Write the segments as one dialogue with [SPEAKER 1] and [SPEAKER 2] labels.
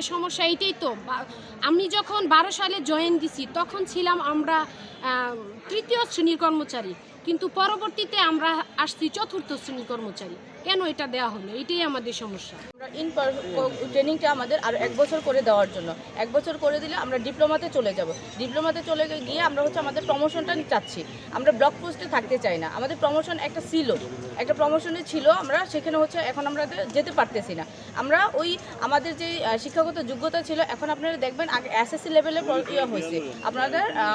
[SPEAKER 1] আমাদের সমস্যা এইটাই তো। আমি যখন 12 সালে জয়েন দিছি তখন ছিলাম আমরা তৃতীয় শ্রেণীর কর্মচারী, কিন্তু পরবর্তীতে আমরা আসছি চতুর্থ শ্রেণীর কর্মচারী। কেন এটা দেওয়া হলো? এটাই আমাদের সমস্যা।
[SPEAKER 2] আমরা ট্রেনিংটা আমাদের আরও 1 বছর করে দেওয়ার জন্য, 1 বছর করে দিলে আমরা ডিপ্লোমাতে চলে যাব। ডিপ্লোমাতে চলে গিয়ে আমরা আমাদের প্রমোশনটা চাচ্ছি। আমরা ব্লক পোস্টে থাকতে চাই না। আমাদের প্রমোশন একটা প্রমোশনে ছিল, আমরা সেখানে এখন আমরা যেতে পারতেছি না। আমরা আমাদের যে শিক্ষাগত যোগ্যতা ছিল, এখন আপনারা দেখবেন আগে এসএসসি লেভেলে হয়েছে,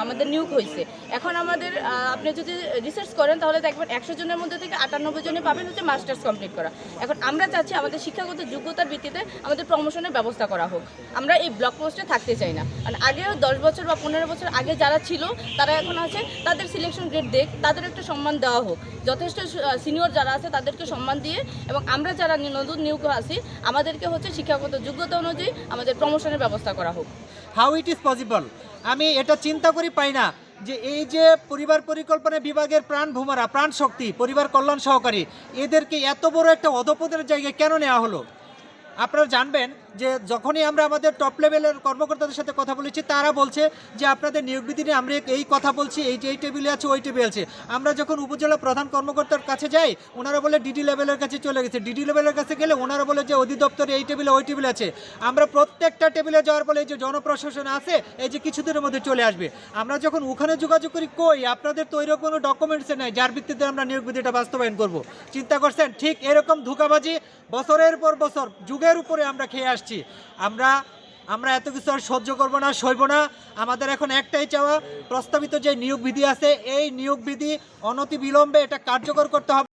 [SPEAKER 2] আমাদের নিয়োগ হয়েছে। এখন আমাদের আপনি যদি রিসার্চ করেন তাহলে দেখবেন 100 জনের মধ্যে থেকে 98 জনে পাবেন মাস্টার্স কমপ্লিট করা। এখন আমরা চাচ্ছি আমাদের শিক্ষাগত যোগ্যতার ভিত্তিতে আমাদের প্রমোশনের ব্যবস্থা করা হোক। আমরা এই ব্লক পোস্টে থাকতে চাই না। কারণ আগেও 10 বছর বা 15 বছর আগে যারা ছিল তারা এখন আছে, তাদের সিলেকশন গ্রেড দেখ, তাদের একটা সম্মান দেওয়া হোক। যথেষ্ট সিনিয়র যারা আছে তাদেরকে সম্মান দিয়ে, এবং আমরা যারা নতুন নিয়োগ আছি আমাদেরকে শিক্ষাগত যোগ্যতা অনুযায়ী আমাদের প্রমোশনের ব্যবস্থা করা হোক।
[SPEAKER 3] হাউ ইট ইজ পসিবল, আমি এটা চিন্তা করি পাই না যে এই যে পরিবার পরিকল্পনা বিভাগের প্রাণ ভূমারা, প্রাণ শক্তি, পরিবার কল্যাণ সহকারী, এদেরকে এত বড় একটা অধপদের জায়গায় কেন নেওয়া হলো? আপনারা জানবেন যে যখনই আমরা আমাদের টপ লেভেলের কর্মকর্তাদের সাথে কথা বলেছি, তারা বলছে যে আপনাদের নিয়োগ বিধি নিয়ে আমরা এই কথা বলছি, এই টেবিলে আছে, ওই টেবিলে আছে। আমরা যখন উপজেলা প্রধান কর্মকর্তার কাছে যাই, ওনারা বলে ডিডি লেভেলের কাছে চলে গেছে। ডিডি লেভেলের কাছে গেলে ওনারা বলে যে অধিদপ্তরে এই টেবিলে, ওই টেবিলে আছে। আমরা প্রত্যেকটা টেবিলে যাওয়ার ফলে এই যে জনপ্রশাসন আছে, এই যে কিছুদিনের মধ্যে চলে আসবে। আমরা যখন ওখানে যোগাযোগ করি, কই আপনাদের তো এরকম কোনো ডকুমেন্টসে নাই যার ভিত্তিতে আমরা নিয়োগ বিধিটা বাস্তবায়ন করব। চিন্তা করছেন? ঠিক এরকম ধোঁকাবাজি বছরের পর বছর যুগের উপরে আমরা খেয়ে আসছি। আমরা এত কিছু আর সহ্য করব না, সইব না। আমাদের এখন একটাই চাওয়া, প্রস্তাবিত যে নিয়োগ বিধি আছে, এই নিয়োগ বিধি অনতিবিলম্বে এটা কার্যকর করতে হবে।